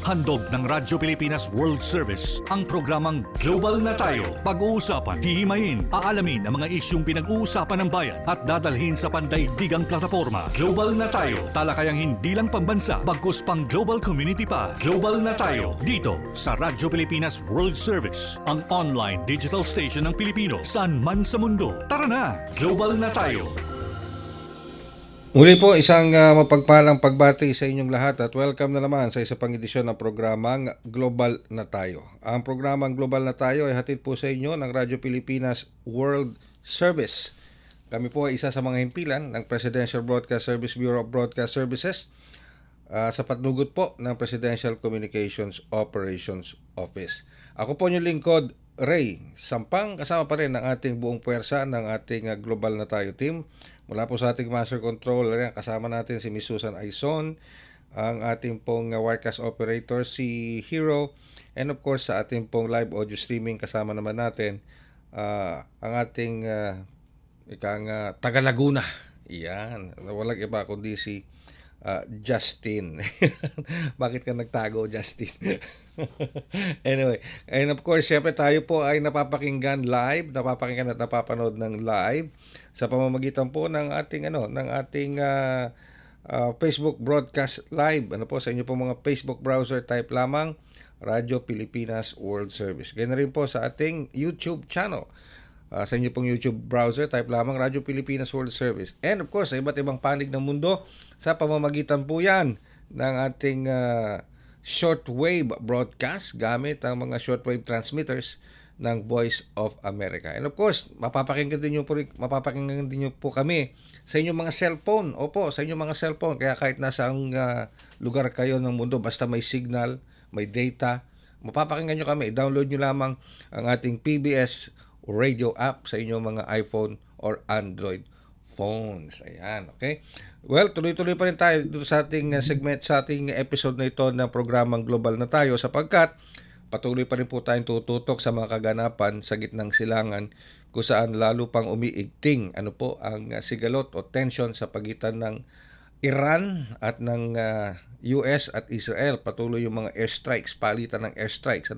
Handog ng Radyo Pilipinas World Service ang programang Global na Tayo. Pag-uusapan, hihimayin, aalamin ang mga isyung pinag-uusapan ng bayan at dadalhin sa pandaigdigang plataforma. Global na Tayo, talakayang hindi lang pambansa, bagkus pang global community pa. Global na Tayo, dito sa Radyo Pilipinas World Service, ang online digital station ng Pilipino saan man sa mundo. Tara na, Global na Tayo. Muli po, isang mapagpalang pagbati sa inyong lahat at welcome na naman sa isa pang edisyon ng programang Global na Tayo. Ang programang Global na Tayo ay hatid po sa inyo ng Radyo Pilipinas World Service. Kami po ay isa sa mga himpilan ng Presidential Broadcast Service Bureau of Broadcast Services sa patnugot po ng Presidential Communications Operations Office. Ako po yung lingkod, Ray Sampang, kasama pa rin ng ating buong puwersa ng ating Global na Tayo team. Mula po sa ating Master Controller, kasama natin si Ms. Susan Aizon, ang ating pong Wirecast Operator, si Hero, and of course sa ating pong live audio streaming, kasama naman natin ang ating taga Laguna. Yan, walang iba kundi si Justin. Bakit ka nagtago, Justin? Anyway, and of course, syempre tayo po ay napapakinggan at napapanood ng live sa pamamagitan po ng ating Facebook broadcast live. Ano po sa inyo po mga Facebook browser, type lamang Radyo Pilipinas World Service. Ganyan rin po sa ating YouTube channel. Sa inyo pong YouTube browser, type lamang Radyo Pilipinas World Service. And of course, sa iba't ibang panig ng mundo, sa pamamagitan po yan ng ating shortwave broadcast gamit ang mga shortwave transmitters ng Voice of America. And of course, mapapakinggan din niyo po kami sa inyong mga cellphone. Opo, sa inyong mga cellphone. Kaya kahit nasa lugar kayo ng mundo, basta may signal, may data, mapapakinggan niyo kami. I-download niyo lamang ang ating PBS radio app sa inyong mga iPhone or Android phones. Ayan, okay? Well, tuloy-tuloy pa rin tayo dito sa ating segment, sa ating episode na ito ng programang Global na Tayo, sapagkat patuloy pa rin po tayong tututok sa mga kaganapan sa gitnang silangan kung saan lalo pang umiigting ang sigalot o tension sa pagitan ng Iran at ng US at Israel. Patuloy yung mga airstrikes, palitan ng airstrikes.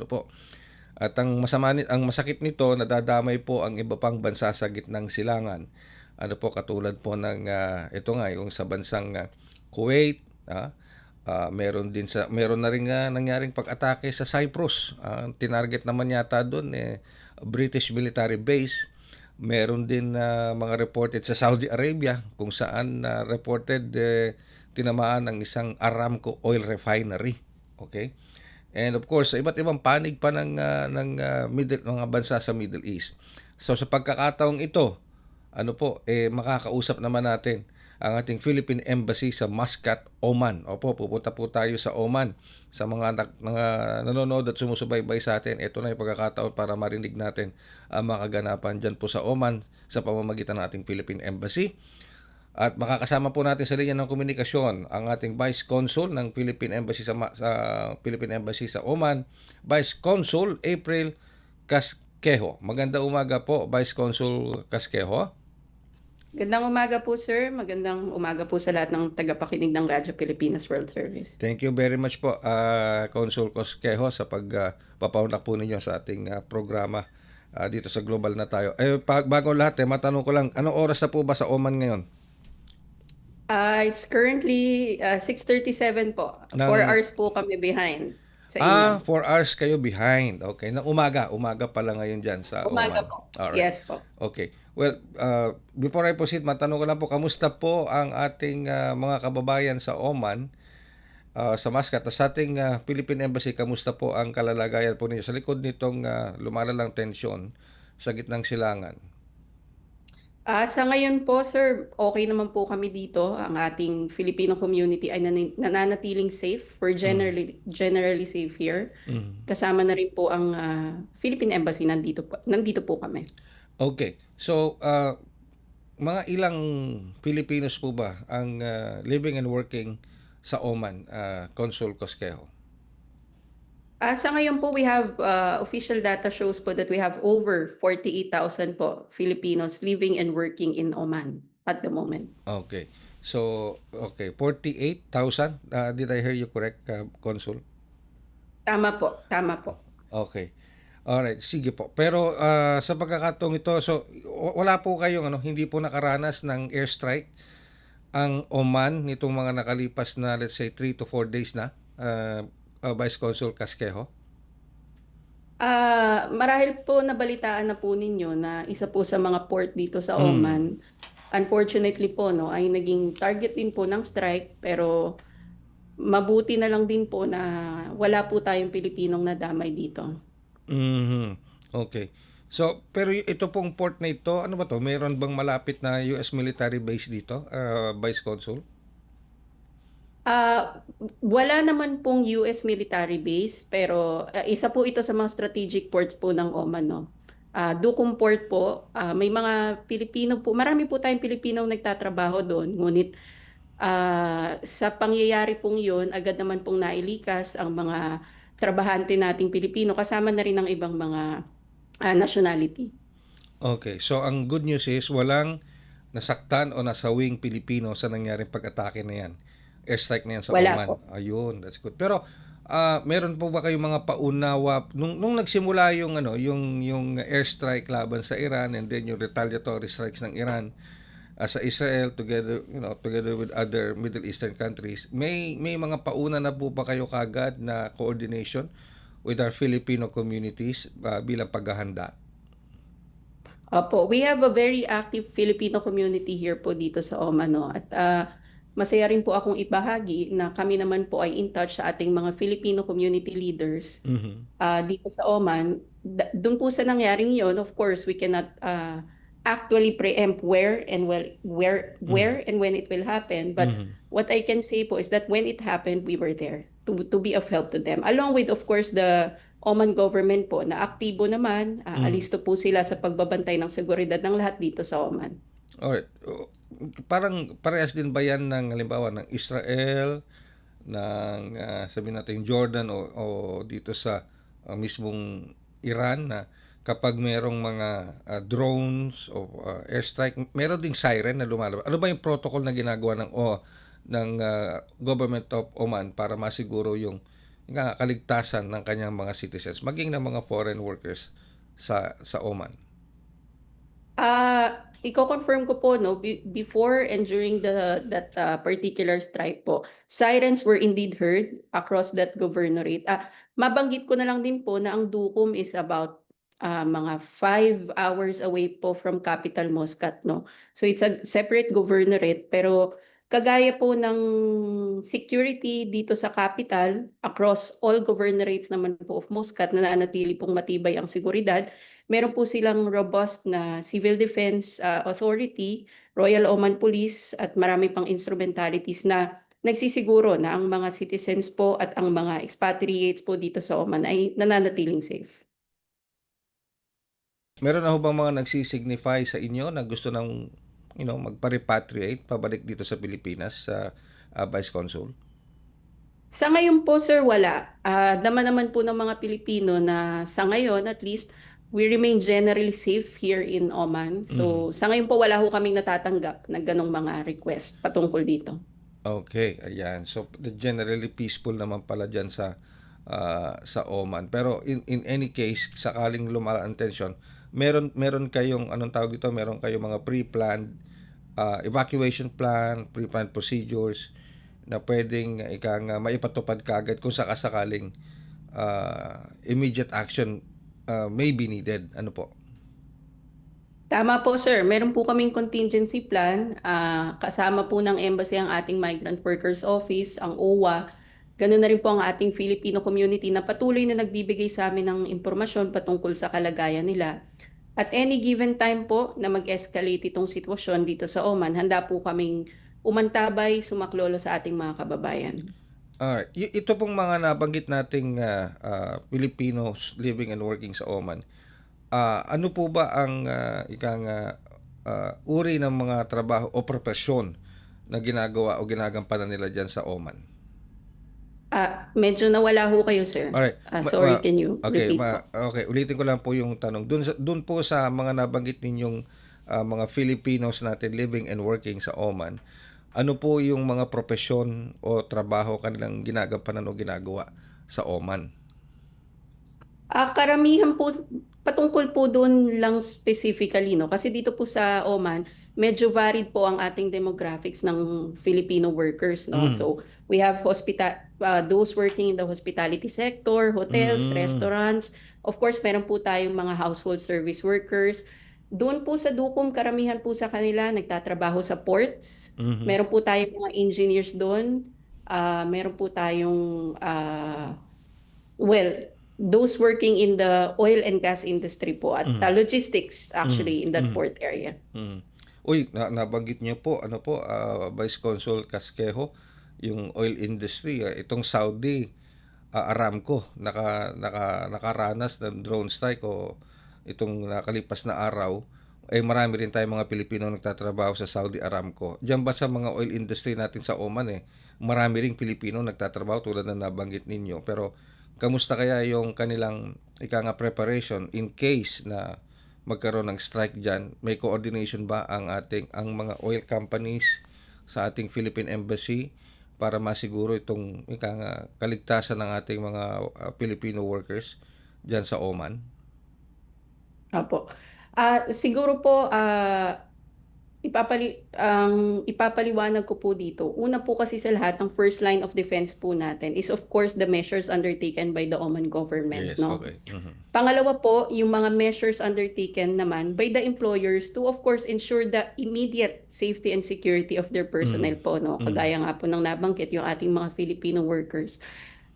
At ang masakit nito, nadadamay po ang iba pang bansa sa gitnang silangan. Katulad po ng yung sa bansang Kuwait, meron na rin nangyaring pag-atake sa Cyprus. Tinarget naman yata doon British military base. Meron din mga reported sa Saudi Arabia kung saan reported tinamaan ang isang Aramco oil refinery. Okay? And of course, iba't ibang panig pa ng mga bansa sa Middle East. So sa pagkakataong ito, makakausap naman natin ang ating Philippine Embassy sa Muscat, Oman. Opo, pupunta po tayo sa Oman. Sa mga nanonood at sumusubaybay sa atin, ito na yung pagkakataon para marinig natin ang mga kaganapan dyan po sa Oman sa pamamagitan ng ating Philippine Embassy. At makakasama po natin sa linya ng komunikasyon ang ating Vice Consul ng Philippine Embassy sa Philippine Embassy sa Oman, Vice Consul April Casquejo. Magandang umaga po, Vice Consul Casquejo. Magandang umaga po, sir. Magandang umaga po sa lahat ng tagapakinig ng Radyo Pilipinas World Service. Thank you very much po, Consul Casquejo, sa pagpapaunak po ninyo sa ating programa dito sa Global na Tayo. Bago lahat, matanong ko lang, anong oras na po ba sa Oman ngayon? It's currently 6:37 po. 4 hours po kami behind sa inyo. 4 hours kayo behind. Okay. Ng umaga pala ngayon dyan sa Umaga Oman. po. Alright. Yes po. Okay. Well, before I proceed, matanong ko lang po, kamusta po ang ating mga kababayan sa Oman, sa Muscat, at sa ating Philippine Embassy, kamusta po ang kalalagayan po ninyo sa likod nitong lumalalang tensyon sa gitnang silangan? Sa ngayon po, sir, okay naman po kami dito. Ang ating Filipino community ay nananatiling safe. We're generally safe here. Kasama na rin po ang Philippine Embassy, nandito po kami. Okay. So, mga ilang Filipinos po ba ang living and working sa Oman, Consul Casquejo? Sa ngayon po, we have official data shows po that we have over 48,000 po Filipinos living and working in Oman at the moment. Okay. So, 48,000. Did I hear you correct, Consul? Tama po, tama po. Okay. Alright, sige po. Pero sa pagkakataong ito, so wala po kayong hindi po nakaranas ng airstrike ang Oman nitong mga nakalipas na let's say 3 to 4 days na, Vice Consul Casquejo? Marahil po nabalitaan na po ninyo na isa po sa mga port dito sa Mm. Oman, unfortunately po, no, ay naging target din po ng strike, pero mabuti na lang din po na wala po tayong Pilipinong nadamay dito. Mhm. Okay. So, pero ito pong port na ito, ano ba 'to? Meron bang malapit na US military base dito, Vice Consul? Wala naman pong US military base, pero isa po ito sa mga strategic ports po ng Oman, no. Duqm Port po, may mga Pilipino po, marami po tayong Pilipinong nagtatrabaho doon, ngunit sa pangyayari pong yun, agad naman pong nailikas ang mga trabahante nating Pilipino, kasama na rin ang ibang mga nationality. Okay. So, ang good news is walang nasaktan o nasawing Pilipino sa nangyaring pag-atake na 'yan. Airstrike na 'yan sa Wala Oman. po. Ayun, that's good. Pero meron po ba kayong mga paunawa nung nagsimula yung airstrike laban sa Iran and then yung retaliatory strikes ng Iran sa Israel together with other Middle Eastern countries, may mga pauna na po ba kayo kagad na coordination with our Filipino communities bilang paghahanda? Opo, we have a very active Filipino community here po dito sa Oman, no? At masaya rin po akong ibahagi na kami naman po ay in touch sa ating mga Filipino community leaders Mhm. dito sa Oman. Doon po sa nangyaring yon, of course, we cannot actually preempt where and when it will happen. But Mhm. what I can say po is that when it happened, we were there to be of help to them. Along with, of course, the Oman government po na aktibo naman, Mhm. alisto po sila sa pagbabantay ng seguridad ng lahat dito sa Oman. Alright. Parang parehas din ba yan ng halimbawa ng Israel, ng sabihin natin Jordan o dito sa mismong Iran na kapag merong mga drones o airstrike, meron ding siren na lumalabas. Ano ba yung protocol na ginagawa ng government of Oman para masiguro yung kaligtasan ng kanyang mga citizens, maging ng mga foreign workers sa Oman? Iko-confirm ko po, no, before and during that particular strike po, sirens were indeed heard across that governorate. Mabanggit ko na lang din po na ang Duqm is about mga 5 hours away po from capital Muscat, no. So it's a separate governorate, pero kagaya po ng security dito sa capital, across all governorates naman po of Muscat na nanatili pong matibay ang seguridad. Meron po silang robust na civil defense authority, Royal Oman Police at marami pang instrumentalities na nagsisiguro na ang mga citizens po at ang mga expatriates po dito sa Oman ay nananatiling safe. Meron na ho bang mga nagsisignify sa inyo na gusto ng magpa-repatriate pabalik dito sa Pilipinas sa Vice Consul? Sa ngayon po, sir, wala. Dama naman po ng mga Pilipino na sa ngayon at least we remain generally safe here in Oman. So sa ngayon po wala ho kaming natatanggap na ganong mga request patungkol dito. Okay, ayan. So generally peaceful naman pala diyan sa Oman. Pero in any case, sakaling lumala ang tension, meron kayong anong tawag dito, meron kayong mga pre-planned evacuation plan, pre-planned procedures na pwedeng maipatupad kaagad kung sakasakaling immediate action may be needed. Ano po? Tama po, sir. Meron po kaming contingency plan. Kasama po ng embassy ang ating Migrant Workers Office, ang OWA. Ganun na rin po ang ating Filipino community na patuloy na nagbibigay sa amin ng impormasyon patungkol sa kalagayan nila. At any given time po na mag-escalate itong sitwasyon dito sa Oman, handa po kaming umantabay, sumaklolo sa ating mga kababayan. Alright. Ito pong mga nabanggit nating Filipinos living and working sa Oman. Ano po ba ang uri ng mga trabaho o profesyon na ginagawa o ginagampanan nila diyan sa Oman? Medyo nawala ho kayo, sir. Alright. Sorry, can you Okay, repeat po? okay, ulitin ko lang po yung tanong. Dun po sa mga nabanggit ninyong mga Filipinos natin living and working sa Oman, ano po yung mga profesyon o trabaho kanilang ginagampanan o ginagawa sa Oman? Karamihan po patungkol po doon lang specifically, no? Kasi dito po sa Oman, medyo varied po ang ating demographics ng Filipino workers, no? Mm. So, we have those working in the hospitality sector, hotels, Mm. restaurants. Of course, meron po tayong mga household service workers. Doon po sa Dukom, karamihan po sa kanila nagtatrabaho sa ports. Mhm. Meron po tayong mga engineers doon. Meron po tayong well, those working in the oil and gas industry po at Mhm. logistics Mhm. actually in that Mhm. port area. Mm. Uy, nabanggit niyo po, ano po, Vice Consul Casquejo, yung oil industry, itong Saudi, Aramco, nakaranas ng drone strike o itong nakalipas na araw, ay marami rin tayong mga Pilipino nagtatrabaho sa Saudi Aramco. Diyan ba sa mga oil industry natin sa Oman marami ring Pilipino nagtatrabaho tulad na nabanggit ninyo. Pero kamusta kaya yung kanilang preparation in case na magkaroon ng strike diyan? May coordination ba ang mga oil companies sa ating Philippine Embassy para masiguro itong kaligtasan ng ating mga Filipino workers diyan sa Oman? Opo. Siguro po ipapaliwanag ko po dito. Una po kasi sa lahat, ng first line of defense po natin is of course the measures undertaken by the Oman government, Yes, no? okay. Mhm. Pangalawa po, yung mga measures undertaken naman by the employers to of course ensure the immediate safety and security of their personnel Mhm. po, no? Mhm. Kagaya nga po ng nabanggit yung ating mga Filipino workers.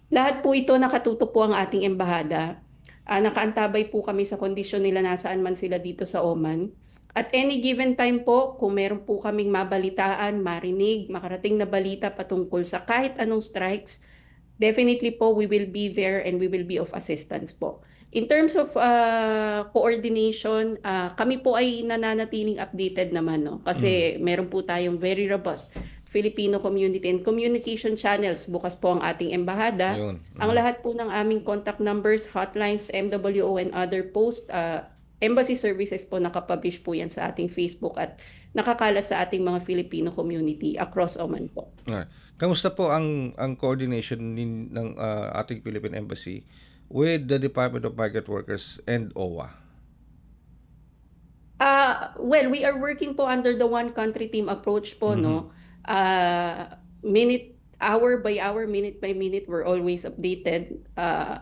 Lahat po ito nakatutok po ang ating embahada. Nakaantabay po kami sa kondisyon nila nasaan man sila dito sa Oman. At any given time po, kung meron po kaming mabalitaan, marinig, makarating na balita patungkol sa kahit anong strikes, definitely po we will be there and we will be of assistance po. In terms of coordination, kami po ay nananatiling updated naman, no? Mhm. Kasi meron po tayong very robust Filipino community and communication channels. Bukas po ang ating embahada. Ayun. Ang Mhm. lahat po ng aming contact numbers, hotlines, MWO and other posts, embassy services po nakapublish po yan sa ating Facebook at nakakalat sa ating mga Filipino community across Oman po. Alright. Kamusta po ang coordination ng ating Philippine Embassy with the Department of Migrant Workers and OWA? Well, we are working po under the one country team approach po, Mhm. no? Hour by hour, minute by minute, we're always updated.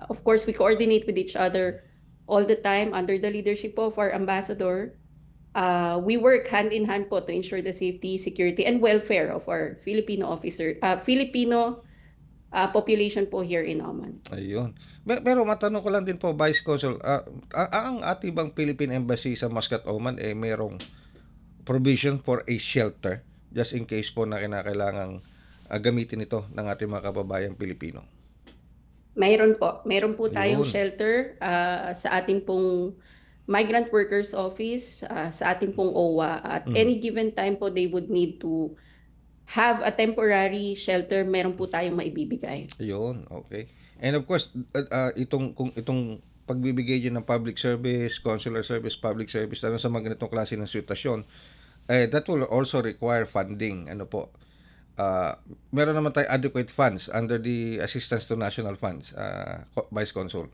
Of course, we coordinate with each other all the time under the leadership of our ambassador. We work hand in hand po to ensure the safety, security, and welfare of our Filipino population po here in Oman. Ayun. Pero matanong ko lang din po, Vice Consul, ang ating bang Philippine Embassy sa Muscat, Oman, mayroong provision for a shelter just in case po na kinakailangang gamitin ito ng ating mga kababayang Pilipino? Mayroon po. Mayroon po tayong Ayun. shelter sa ating pong Migrant Workers Office, sa ating pong OWA. At Mhm. any given time po, they would need to have a temporary shelter. Meron po tayong maibibigay. Ayun, okay. And of course, itong pagbibigay din ng public service, consular service, public service, lalo sa mga ganitong klase ng sitwasyon, that will also require funding. Ano po? Meron naman tayong adequate funds under the Assistance to National Funds, Vice Consul.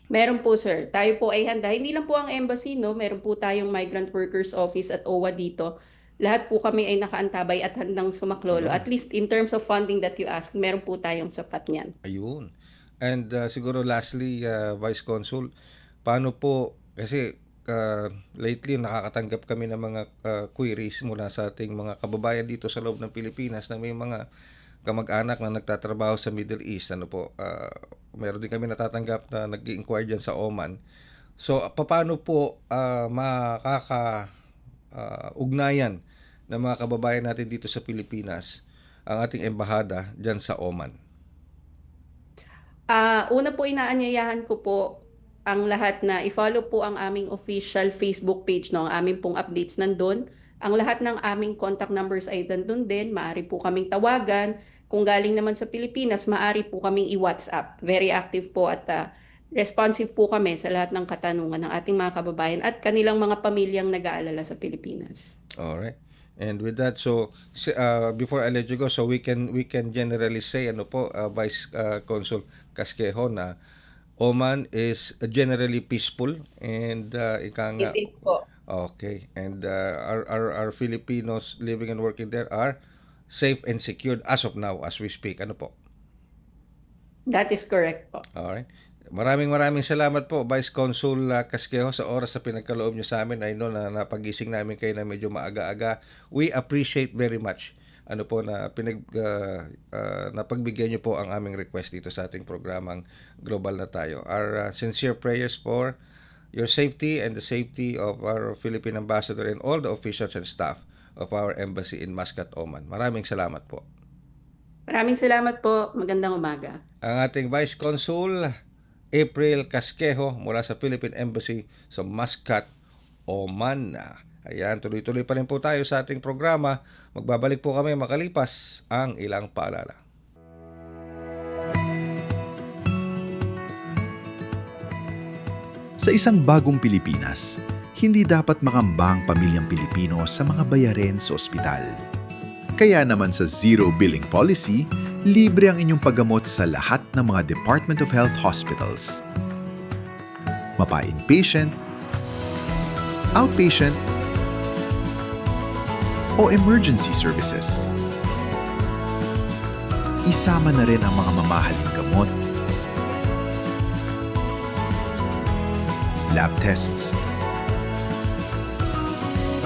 Meron po, sir. Tayo po ay handa. Hindi lang po ang embassy, no? Meron po tayong Migrant Workers Office at OWA dito. Lahat po kami ay nakaantabay at handang sumaklolo. Ayun. At least in terms of funding that you ask, meron po tayong sapat niyan. Ayun. And siguro lastly, Vice Consul, paano po, kasi lately nakakatanggap kami ng mga queries mula sa ating mga kababayan dito sa loob ng Pilipinas na may mga kamag-anak na nagtatrabaho sa Middle East. Ano po, meron din kami natatanggap na nag-inquire dyan sa Oman. So, paano po ugnayan ng mga kababayan natin dito sa Pilipinas ang ating embahada dyan sa Oman? Una po, inaanyayahan ko po ang lahat na i-follow po ang aming official Facebook page, no? Ang aming pong updates nandun. Ang lahat ng aming contact numbers ay nandun din. Maaari po kaming tawagan. Kung galing naman sa Pilipinas, maaari po kaming i-WhatsApp. Very active po at responsive po kami sa lahat ng katanungan ng ating mga kababayan at kanilang mga pamilyang nag-aalala sa Pilipinas. Alright. And with that, so before I let you go, so we can generally say, ano po, Vice Consul Casquejo, na Oman is generally peaceful and ika nga, It is po. okay, and our Filipinos living and working there are safe and secured as of now as we speak. Ano po? That is correct po. Alright. Maraming salamat po, Vice Consul Casquejo, sa oras na pinagkaloob nyo sa amin. I know na napagising namin kayo na medyo maaga-aga. We appreciate very much na napagbigyan nyo po ang aming request dito sa ating programang Global na Tayo. Our sincere prayers for your safety and the safety of our Philippine Ambassador and all the officials and staff of our embassy in Muscat, Oman. Maraming salamat po. Maraming salamat po. Magandang umaga. Ang ating Vice Consul April Casquejo mula sa Philippine Embassy sa Muscat, Oman. Ayan, tuloy-tuloy pa rin po tayo sa ating programa. Magbabalik po kami makalipas ang ilang paalala. Sa isang bagong Pilipinas, hindi dapat makambang pamilyang Pilipino sa mga bayarin sa ospital. Kaya naman sa Zero Billing Policy, libre ang inyong paggamot sa lahat ng mga Department of Health hospitals. Mapa-inpatient, outpatient, o emergency services. Isama na rin ang mga mamahaling gamot, lab tests,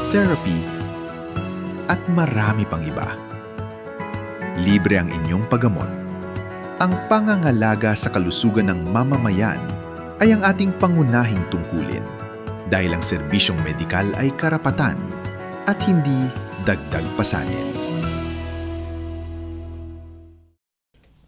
therapy, at marami pang iba. Libre ang inyong paggamot. Ang pangangalaga sa kalusugan ng mamamayan ay ang ating pangunahing tungkulin dahil ang serbisyong medikal ay karapatan at hindi dagdag pasanin.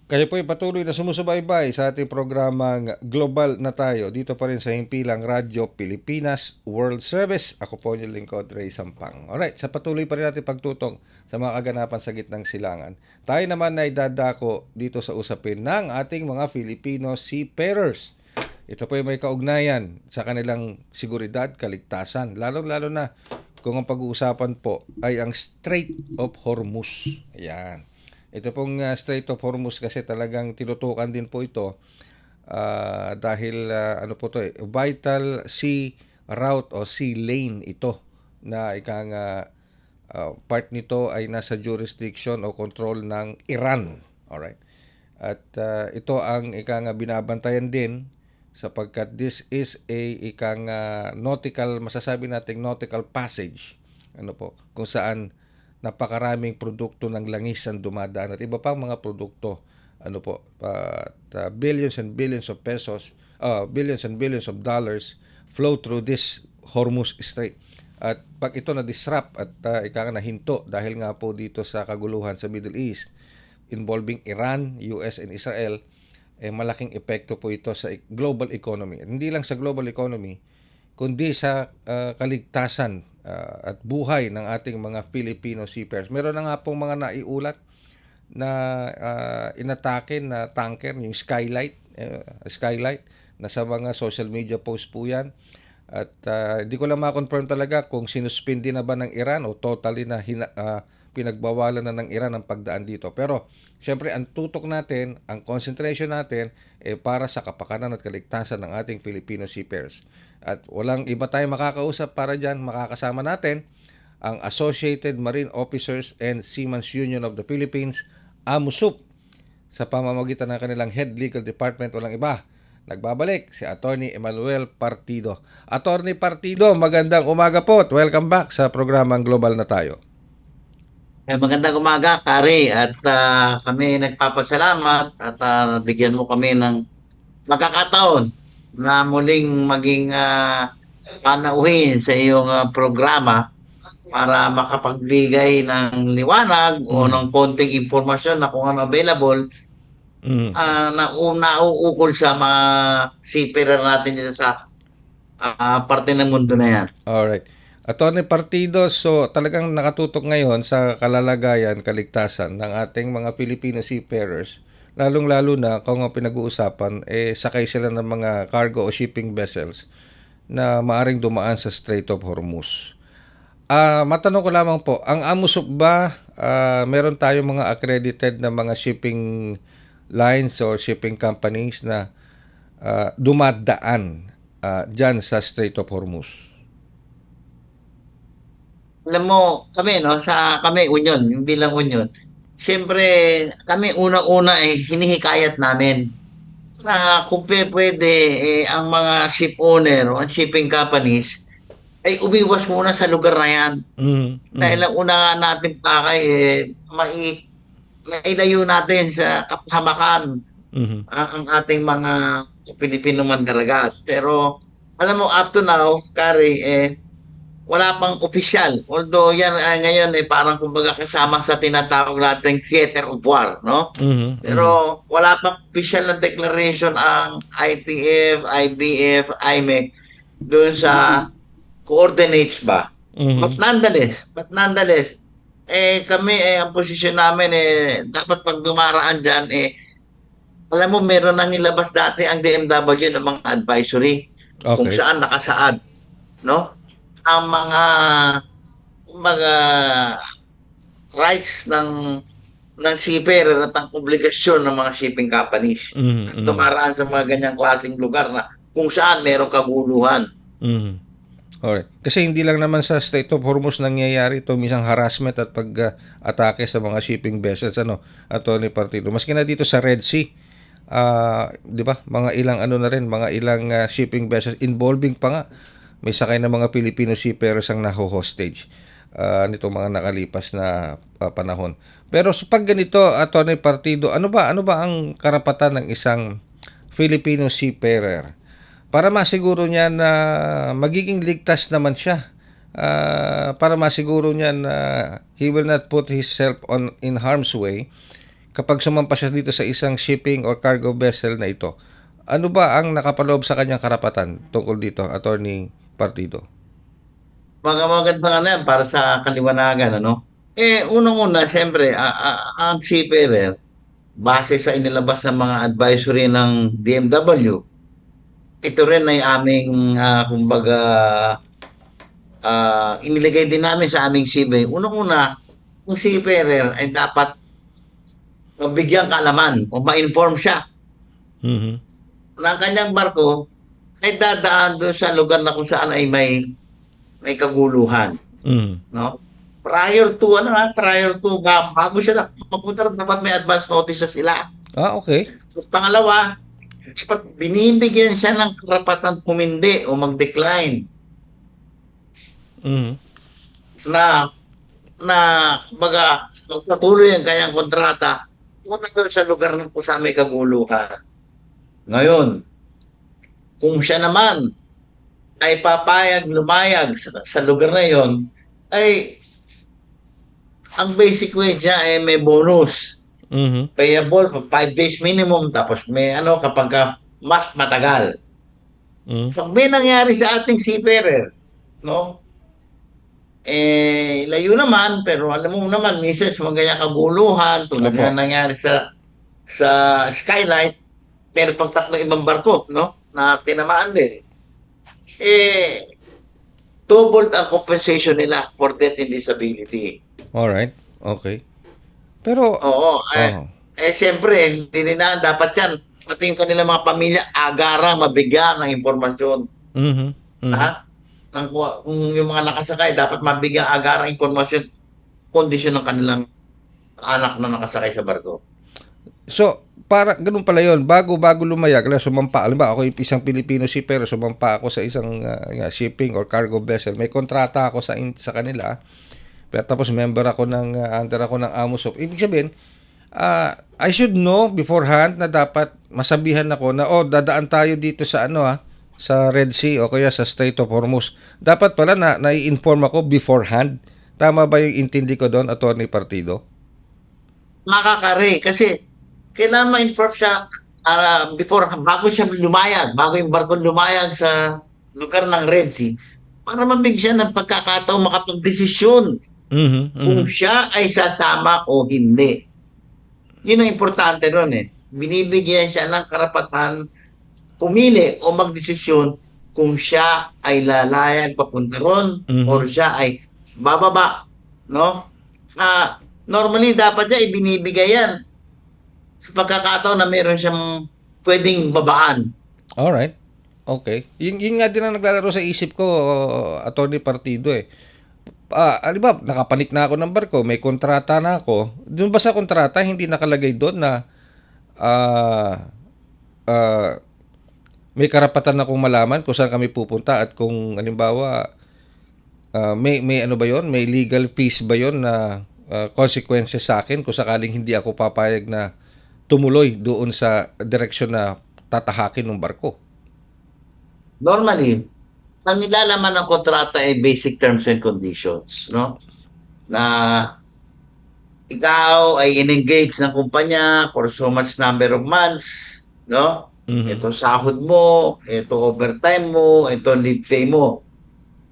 Kayo po ay patuloy na sumusubaybay sa ating programang Global na Tayo dito pa rin sa himpilang Radyo Pilipinas World Service. Ako po yung lingkod, Ray Sampang. Alright, sa patuloy pa rin natin pagtutong sa mga kaganapan sa gitnang silangan, tayo naman ay dadako dito sa usapin ng ating mga Filipino seafarers. Ito po ay may kaugnayan sa kanilang seguridad, kaligtasan, lalo-lalo na kung ang pag-uusapan po ay ang Strait of Hormuz. Ayan. Ito pong Strait of Hormuz kasi talagang tinutukan din po ito dahil vital sea route o sea lane ito na part nito ay nasa jurisdiction o control ng Iran. Alright. At ito ang binabantayan din sapagkat this is a nautical, masasabi nating nautical passage kung saan napakaraming produkto ng langis ang dumadaan at iba pang mga produkto billions and billions of pesos, billions and billions of dollars flow through this Hormuz Strait. At pag ito na-disrupt at nahinto dahil nga po dito sa kaguluhan sa Middle East involving Iran, US and Israel, malaking epekto po ito sa global economy. Hindi lang sa global economy, kundi sa kaligtasan at buhay ng ating mga Filipino seafarers. Meron na nga pong mga naiulat na inatake na tanker, yung Skylight, na sa mga social media posts po yan. At hindi ko lang ma-confirm talaga kung sinuspindi na ba ng Iran o totally na pinagbawalan na ng Iran ang pagdaan dito. Pero siyempre ang tutok natin, ang concentration natin para sa kapakanan at kaligtasan ng ating Filipino seafarers. At walang iba tayong makakausap para dyan, makakasama natin ang Associated Marine Officers and Seamen's Union of the Philippines, AMUSUP, sa pamamagitan ng kanilang Head Legal Department. Walang iba, nagbabalik si Attorney Emmanuel Partido. Attorney Partido, magandang umaga po at welcome back sa programang Global na Tayo. Magandang umaga, Kari, at kami nagpapasalamat at bigyan mo kami ng magkakataon na muling maging panauhin sa iyong programa para makapagbigay ng liwanag o ng konting impormasyon na kung ano available na nauukol sa mga seafarer natin dito sa parte ng mundo na yan. Alright. Attorney Partido, so talagang nakatutok ngayon sa kalalagayan, kaligtasan ng ating mga Filipino seafarers, lalong-lalo na kung ang pinag-uusapan, sakay sila ng mga cargo o shipping vessels na maaring dumaan sa Strait of Hormuz. Matanong ko lamang po, ang AMUSUP ba, meron tayong mga accredited na mga shipping lines or shipping companies na dumadaan dyan sa Strait of Hormuz? Alam mo, kami, no, kami, Union, yung bilang Union, siyempre, kami unang-una hinihikayat namin na kung pwede, ang mga ship owner o ang shipping companies ay umiwas muna sa lugar na yan. Dahil ang una natin pakay, mailayo natin sa kapahamakan ang ating mga Pilipino mandaragat. Pero, alam mo, up to now, Kari, wala pang opisyal. Although yan ngayon parang kumbaga kasama sa tinatawag nating theater of war, no? Pero wala pang opisyal na declaration ang ITF, IBF, IMEC doon sa coordinates ba. But nonetheless, kami ang posisyon namin dapat pag dumaraan diyan alam mo meron nang nilabas dati ang DMW ng mga advisory kung saan nakasaad, no? Ang mga rights ng seafarer at ang obligasyon ng mga shipping companies. Dumaraan sa mga ganyang klaseng lugar na kung saan merong kaguluhan. Alright. Kasi hindi lang naman sa Strait of Hormuz nangyayari ito, minsan harassment at pag-atake sa mga shipping vessels, Atty. Partido. Maski na dito sa Red Sea, di ba? Mga ilang mga ilang shipping vessels involving pa nga may sakay na mga Filipino seafarers ang naho-hostage nitong mga nakalipas na panahon. Pero sa pag ganito, Atty. Partido, ano ba ang karapatan ng isang Filipino seafarer para masiguro niya na magiging ligtas naman siya? Para masiguro niya na he will not put himself in harm's way kapag sumampa siya dito sa isang shipping or cargo vessel na ito. Ano ba ang nakapaloob sa kanyang karapatan tungkol dito, Atty. Partido? Magandang yan para sa kaliwanagan, ano? Unang-una, siyempre, ang seafarer, base sa inilabas ng mga advisory ng DMW, ito rin ay aming, kumbaga, inilagay din namin sa aming seabay. Unang-una, ang seafarer ay dapat mabigyan kaalaman o ma-inform siya na ang kanyang barko ay dadaan doon sa lugar na kung saan ay may kaguluhan. No? Prior to bago siya mapunta dapat may advance notice sila. Okay. So, pangalawa, dapat binibigyan siya ng karapatan humindi o mag-decline. Na baga magpatuloy ang kanyang kontrata muna doon sa lugar ng kung saan may kaguluhan. Ngayon, kung siya naman ay lumayag sa lugar na yon, ay ang basic wage niya ay may bonus. Payable for 5 days minimum, tapos may kapag mas matagal. Pag may nangyari sa ating seafarer, no? Layo naman, pero alam mo naman, minsan sa mga ganyan kaguluhan, tulad na nangyari sa Skylight, pero pang tatlong ibang barko, no? Na tinamaan din. Double ang compensation nila for death and disability. Alright. Okay. Pero siyempre, hindi na dapat yan. Pati yung kanilang mga pamilya, agara, mabigyan ng impormasyon. Kung yung mga nakasakay, dapat mabigyan agara ng impormasyon, kondisyon ng kanilang anak na nakasakay sa barko. So, para ganun pala yun, bago lumayag, sumampa, alam ba, ako isang Filipino seafarer, sumampa ako sa isang shipping or cargo vessel, may kontrata ako sa kanila, pero tapos member ako under ako ng AMUSOP. Ibig sabihin, I should know beforehand na dapat masabihan ako na, dadaan tayo dito sa sa Red Sea o kaya sa Strait of Hormuz. Dapat pala na-inform ako beforehand. Tama ba yung intindi ko doon, Atty. Partido? Makakari, kasi kailangan ma-inform siya bago siya lumayag, bago yung barko lumayag sa lugar ng Red Sea, para mabigyan ng pagkakataong makapag-desisyon kung siya ay sasama o hindi. Yun ang importante doon Binibigyan siya ng karapatan pumili o magdesisyon kung siya ay lalayag papunta ron or siya ay bababa. No? Normally, dapat niya ibinibigay yan sa pagkakataon na meron siyang pwedeng babaan. Alright. Okay. Yun nga din ang naglalaro sa isip ko, Attorney Partido eh. Di ba, nakapanik na ako ng barko, may kontrata na ako. Doon ba sa kontrata, hindi nakalagay doon na ah, ah, may karapatan akong malaman kung saan kami pupunta at kung halimbawa may ano ba yon, may legal fees ba yon na consequences sa akin kung sakaling hindi ako papayag na tumuloy doon sa direksyon na tatahakin ng barko. Normally, ang nilalaman ng kontrata ay basic terms and conditions, no? Na ikaw ay in-engage ng kumpanya for so much number of months, no? Mhm. Ito sahod mo, ito overtime mo, ito leave pay mo.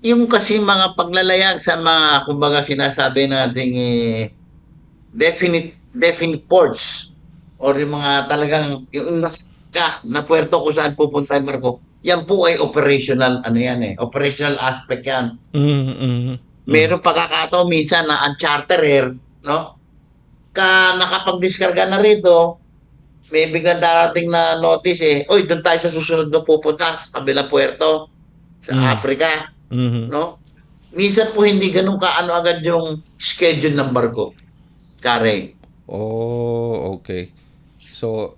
Yung kasi mga paglalayag sa mga, kumbaga sinasabi nating definite ports or yung mga talagang yung na puerto kung saan pupunta yung barko, yan po ay operational, ano yan operational aspect yan. Mhm, mhm. Meron pagkakataon minsan na ang charterer, no? Nakapag-diskarga na rito, may biglang darating na notice oy, doon tayo sa susunod na pupunta sa kabilang puerto, sa Africa, Mhm. no? Minsan po hindi ganun kaano agad yung schedule ng barko. Kare. Oh, okay. So,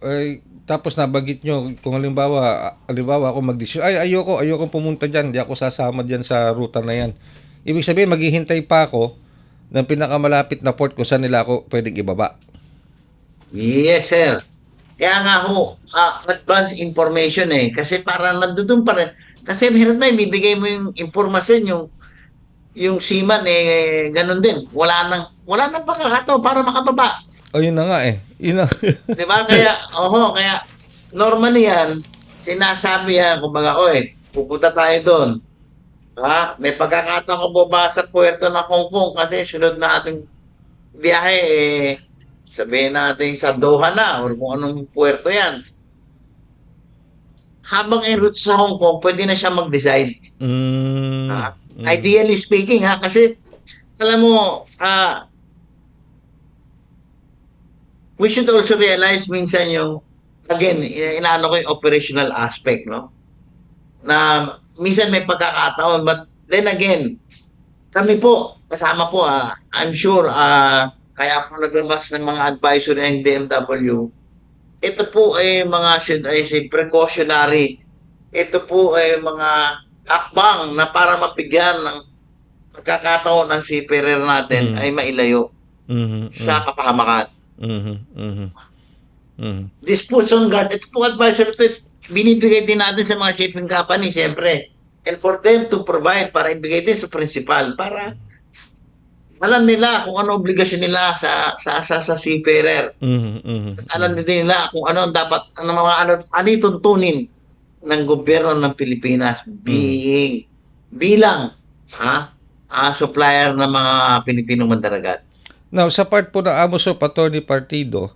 tapos nabanggit nyo, kung halimbawa ako magdesisyon, ayoko pumunta dyan, di ako sasama dyan sa ruta na yan. Ibig sabihin, maghihintay pa ako ng pinakamalapit na port kung saan nila ako pwedeng ibaba. Yes, sir. Kaya nga ho, advance information kasi parang nandoon pa rin. Kasi meron na bibigay mo yung impormasyon, yung seaman ganun din. Wala nang pagkakataon para makababa. O, yun na nga eh. Yun na. 'Di ba? Kaya normally yan, sinasabi yan, kumbaga, oy, pupunta tayo doon. Ha? May pagkakataon ko baba sa puerto ng Hong Kong kasi sunod na ating biyahe, sabihin natin sa Doha na or kung anong puerto yan. Habang en route sa Hong Kong, pwede na siya mag-decide. Mm, Ideally speaking, kasi alam mo, we should also realize minsan again, inaano ko yung operational aspect, no? Na minsan may pagkakataon, but then again, kami po, kasama po, I'm sure, kaya ako naglabas ng mga advisory ng DMW, ito po ay mga, should I say, precautionary. Ito po ay mga hakbang na para mapigyan ng pagkakataon ng seafarer natin ay mailayo sa kapahamakan. This puts on guard. Ito po advisory ito, binibigay din natin sa mga shipping company, siyempre. And for them to provide, para ibigay din sa principal, para alam nila kung ano obligasyon nila sa seafarer. Alam din nila kung ano dapat, ano yung tuntunin ng gobyerno ng Pilipinas bilang supplier ng mga Pilipinong mandaragat. Now, sa part po ng AMUSOP, Attorney Partido,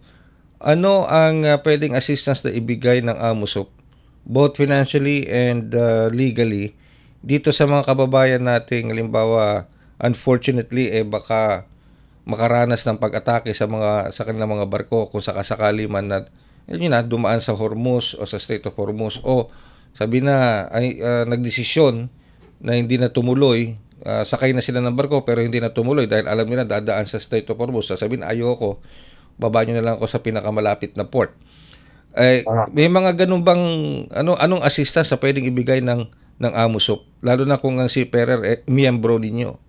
ano ang pwedeng assistance na ibigay ng AMUSOP, both financially and legally, dito sa mga kababayan nating, halimbawa, unfortunately, baka makaranas ng pag-atake sa kanilang mga barko kung sakasakali man na dumaan sa Hormuz o sa Strait of Hormuz o sabi na ay nagdesisyon na hindi na tumuloy, sakay na sila ng barko pero hindi na tumuloy dahil alam nila dadaan sa Strait of Hormuz. Sasabihin, ayoko, baba nyo na lang ako sa pinakamalapit na port. May mga ganun bang anong assistance na pwedeng ibigay ng AMUSOP, lalo na kung ang seafarer miyembro ninyo?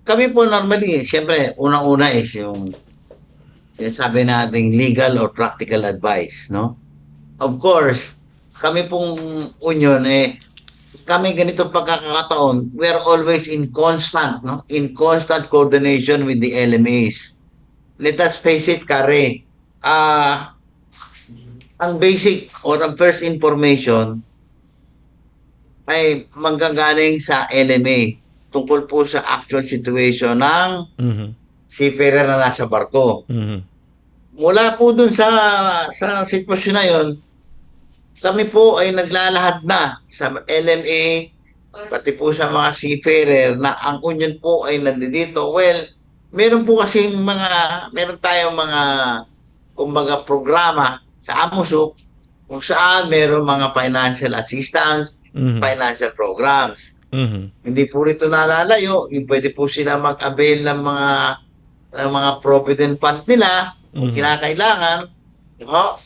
Kami po normally, siyempre, unang-una is yung sinasabi nating legal or practical advice, no? Of course, kami pong union, kami ganito pagkakataon, we are always in constant coordination with the LMAs. Let us face it, Kare, ang basic or ang first information ay manggagaling sa LMA tungkol po sa actual situation ng seafarer na nasa barko. Mula po dun sa sitwasyon na yon, kami po ay naglalahad na sa LMA, pati po sa mga seafarer na ang union po ay nandito. Well, meron tayong mga kumbaga programa sa AMUSOP kung saan meron mga financial assistance, Mhm. financial programs. Mhm. Hindi po rito nalalayo, yung pwede po sila mag-avail ng mga provident fund nila kung Mhm. kinakailangan. No?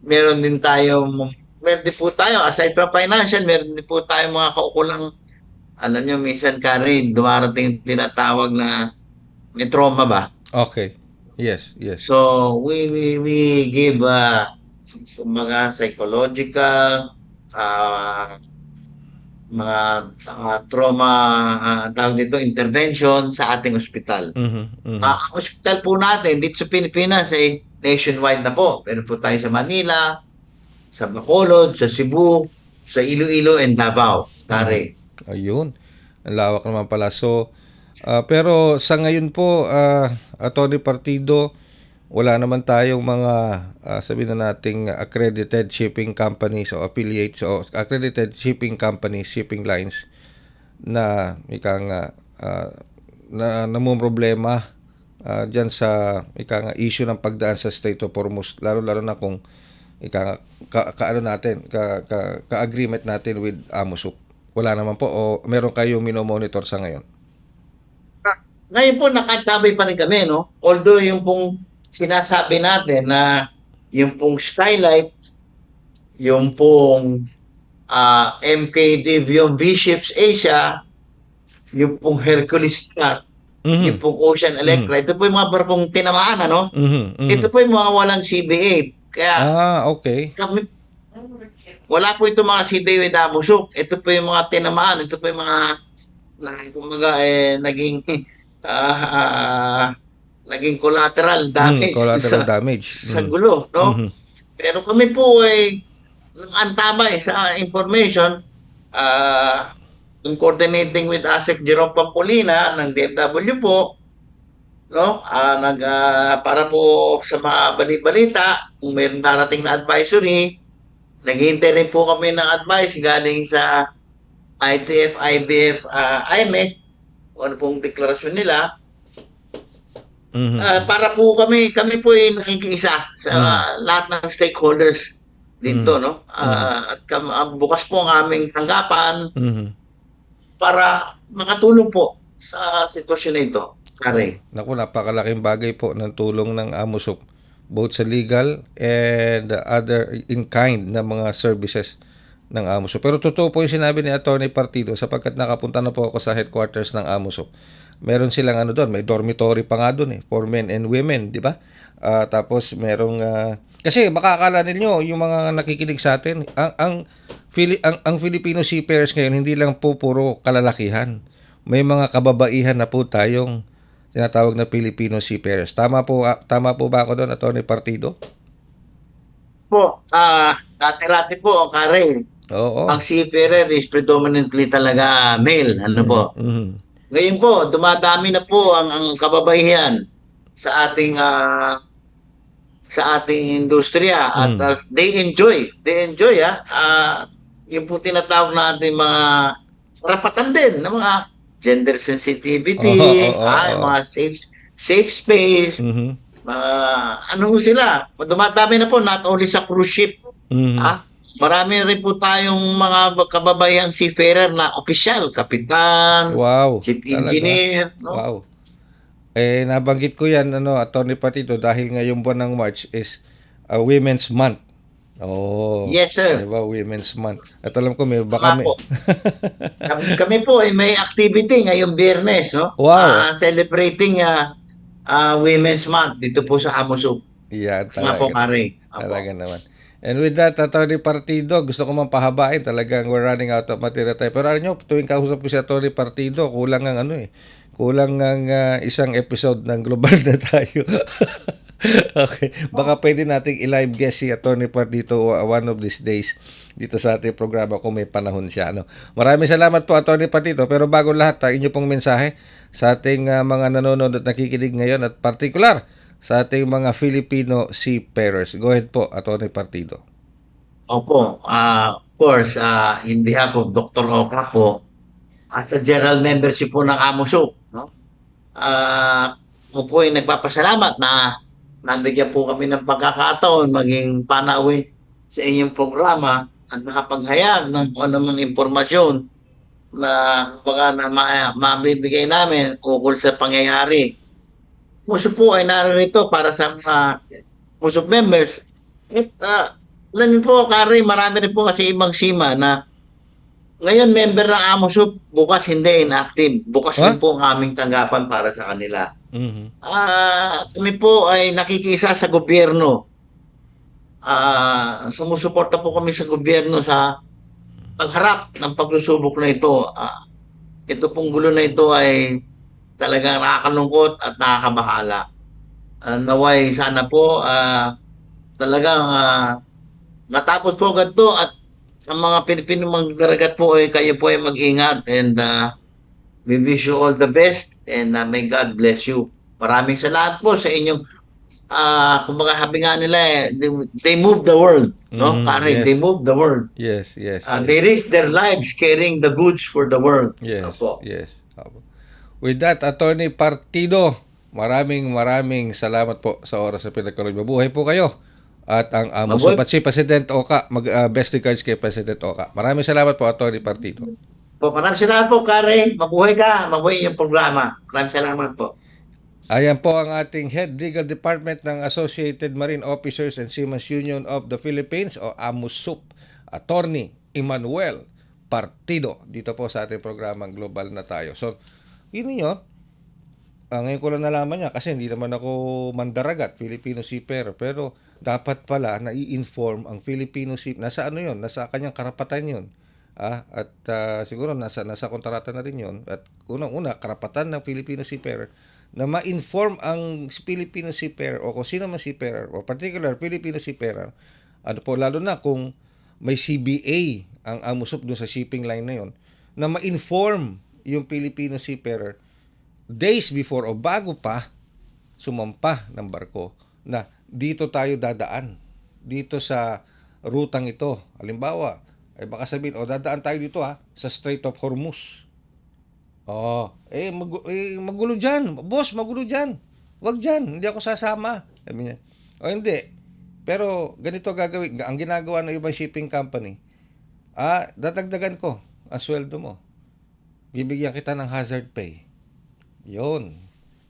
Meron din meron din po tayo, aside from financial, meron din po tayo mga kaukulang, alam nyo, minsan Karen, dumarating yung tinatawag na may trauma ba? Okay. Yes, yes. So, we give mga psychological, mga trauma, tawag dito, intervention sa ating ospital. Mhm. Mhm. Ang ospital po natin dito sa Pilipinas ay nationwide na po. Meron po tayo sa Manila, sa Bacolod, sa Cebu, sa Iloilo and Davao. Kare. Ayun. Ang lawak naman pala. So, pero sa ngayon po, Atty. Partido, wala naman tayong mga sabihin na nating accredited shipping companies o affiliates o accredited shipping companies, shipping lines na na namumroblema diyan sa issue ng pagdaan sa Strait of Hormuz, lalo na kung kaano natin ka-agreement natin with AMOSUP. Wala naman po o meron kayong minomonitor sa ngayon? Ngayon po, nakasabay pa rin kami, no? Although yung pong sinasabi natin na yung pong Skylight, yung pong MKD yung V-Ships Asia, yung pong Hercules Star, yung pong Ocean Electra, ito po yung mga barkong tinamaan, ano? Mhm. Mhm. Ito po yung mga walang CBA. Kaya Okay. kami, wala po itong mga CBA with AMOSUC. Ito po yung mga tinamaan. Ito po yung mga naging collateral damage Collateral damage. sa gulo, no? Mhm. Pero kami po ay antabay sa information, in coordinating with ASEC Jerome Pampolina ng DFW po, no? Para po sa mga bali-balita, kung mayroong darating na advisory, naghihintay rin po kami ng advice galing sa ITF, IBF, IMEC, kung ano pong deklarasyon nila, Mhm. para po kami po ay nakikiisa sa lahat ng stakeholders dito, no? At bukas po ang aming tanggapan Mhm. para makatulong po sa sitwasyon na ito. Kare. Naku, napakalaking bagay po ng tulong ng AMOSUP both sa legal and other in-kind na mga services ng AMOSUP. Pero totoo po yung sinabi ni Atty. Partido sapagkat nakapunta na po ako sa headquarters ng AMOSUP. Meron silang doon, may dormitory pa nga doon for men and women, di ba? Tapos merong kasi baka akala ninyo yung mga nakikinig sa atin, ang Filipino seafarers ngayon hindi lang po puro kalalakihan. May mga kababaihan na po tayong tinatawag na Filipino seafarers. Tama po ba ako doon, Atty. Partido? Po, dati-rati po, Kare. Oo. Ang seafarer is predominantly talaga male. Ano po? Mhm. Ngayon po, dumadami na po ang kababaihan sa ating industriya at they enjoy yung po tinatawag natin mga karapatan din ng mga gender sensitivity, mga safe space, Mhm. sila. Dumadami na po, not only sa cruise ship. Mhm. Marami rin po tayong mga kababayang seafarer na opisyal, kapitan, Wow. chief Talaga? engineer, no? Wow. Nabanggit ko yan, Atty. Partido, dahil ngayong buwan ng March is Women's Month. Oh. Yes, sir. Diba, Women's Month. At alam ko, Tama po. Kami po ay may activity ngayong Biyernes, no? Wow. Celebrating Women's Month dito po sa AMOSUP. Yan, Nga po, talaga. Kare. Talaga naman. And with that, Atty. Partido, gusto ko mapahabain. Talagang we're running out of material tayo. Pero alam nyo, tuwing kausap ko si Atty. Partido, kulang ang kulang ang isang episode ng Global na tayo. Okay. Baka pwede nating i-live guest si Atty. Partido one of these days dito sa ating programa kung may panahon siya. Maraming salamat po, Atty. Partido. Pero bago lahat, inyo pong mensahe sa ating mga nanonood at nakikinig ngayon at partikular sa ating mga Filipino seafarers. Go ahead po, Atty. Partido. Opo. Of course, in behalf of Dr. Oka po, at sa general membership po ng AMOSUP, no? Ako po ay nagpapasalamat na nabigyan po kami ng pagkakataon maging panawin sa inyong programa at nakapaghayag ng kung anumang impormasyon na baka na mabibigay namin ukol sa pangyayari. Muso po ay narito para sa mga Muso members. At alam niyo po, Kari, marami rin po kasi ibang sima na ngayon member ng AMOSUP, bukas hindi inactive. Bukas Huh? din po ang aming tanggapan para sa kanila. Mhm. Kami po ay nakikisa sa gobyerno. Sumusuporta po kami sa gobyerno sa pagharap ng pagsusubok na ito. Ito pong gulo na ito ay talagang nakakalungkot at nakakabahala. Naway sana po talagang matapos po ganito at ang mga Pilipino magdaragat po ay kayo po ay mag-ingat and we wish you all the best and may God bless you. Maraming salamat po sa inyong kumbaga sabi nga nila they move the world, no? Kari, Yes. they move the world. Yes, yes. They risk their lives carrying the goods for the world. Yes, Opo. yes. Opo. With that, Attorney Partido, maraming salamat po sa oras na pinagkaroon. Mabuhay po kayo. At ang Mabuhay. Musupat si President Oka, best regards kay President Oka. Maraming salamat po, Attorney Partido. Po, maraming salamat po, Kari. Mabuhay ka. Mabuhay yung programa. Maraming salamat po. Ayan po ang ating Head Legal Department ng Associated Marine Officers and Seamen's Union of the Philippines o AMUSUP, Attorney Emmanuel Partido. Dito po sa ating programang Global na Tayo. So, yun yun. Ngayon ko lang nalaman niya kasi hindi naman ako mandaragat, Filipino seafarer. Pero dapat pala nai-inform ang Filipino seafarer. Nasa ano yun? Nasa kanyang karapatan yun. At siguro nasa kontrata na rin yun. At unang-una, karapatan ng Filipino seafarer na ma-inform ang Filipino seafarer o kung sino man seafarer o particular Filipino seafarer, lalo na kung may CBA ang AMUSUP dun sa shipping line na yon, na ma-inform yung Filipino seafarer days before o bago pa sumampa ng barko na dito tayo dadaan, dito sa rutang ito. Halimbawa, ay baka sabihin, dadaan tayo dito sa Strait of Hormuz. Magulo dyan. Boss, magulo dyan. Wag dyan. Hindi ako sasama. Sabi niya. Hindi. Pero ganito gagawin. Ang ginagawa ng ibang shipping company, dadagdagan ko ang sweldo mo. Bibigyan kita ng hazard pay. Yun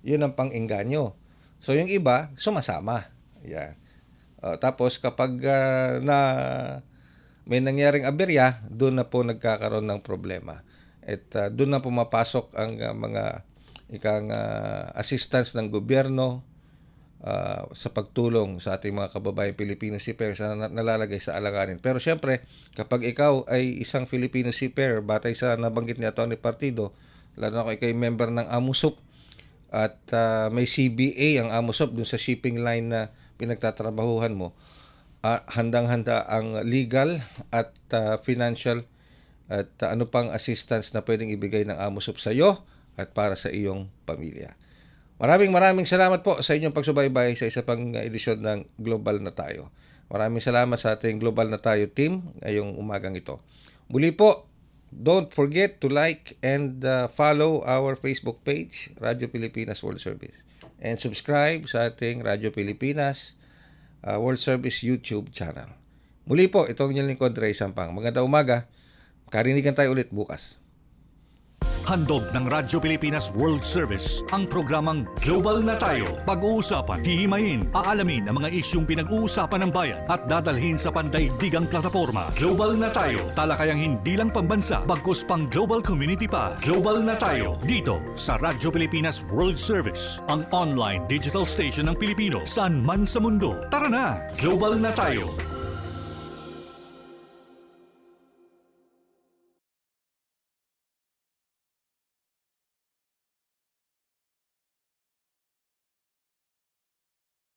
ang pang-engganyo. So, yung iba, sumasama. Yan. Tapos, kapag may nangyaring aberya, doon na po nagkakaroon ng problema. At doon na pumapasok ang mga assistance ng gobyerno sa pagtulong sa ating mga kababayan Filipino seafarers na nalalagay sa alanganin. Pero syempre, kapag ikaw ay isang Filipino seafarer, batay sa nabanggit ni Atty. Partido, lalo na kung ikaw ay member ng AMUSUP at may CBA ang AMUSUP dun sa shipping line na pinagtatrabahuhan mo, handang-handa ang legal at financial at ano pang assistance na pwedeng ibigay ng AMUSUP sa iyo at para sa iyong pamilya. Maraming salamat po sa inyong pagsubaybay sa isa pang edisyon ng Global na Tayo. Maraming salamat sa ating Global na Tayo team ngayong umagang ito. Muli po, don't forget to like and follow our Facebook page, Radyo Pilipinas World Service. And subscribe sa ating Radyo Pilipinas World Service YouTube channel. Muli po, itong inyong lingkod, Ray Sampang. Magandang umaga. Karinigan tayo ulit bukas. Handog ng Radyo Pilipinas World Service ang programang Global na Tayo. Pag-uusapan, hihimayin, aalamin ang mga isyung pinag-uusapan ng bayan at dadalhin sa pandaigdigang plataforma. Global na Tayo, talakayang hindi lang pambansa, bagkus pang global community pa. Global na Tayo, dito sa Radyo Pilipinas World Service, ang online digital station ng Pilipino saan man sa mundo. Tara na, Global na Tayo.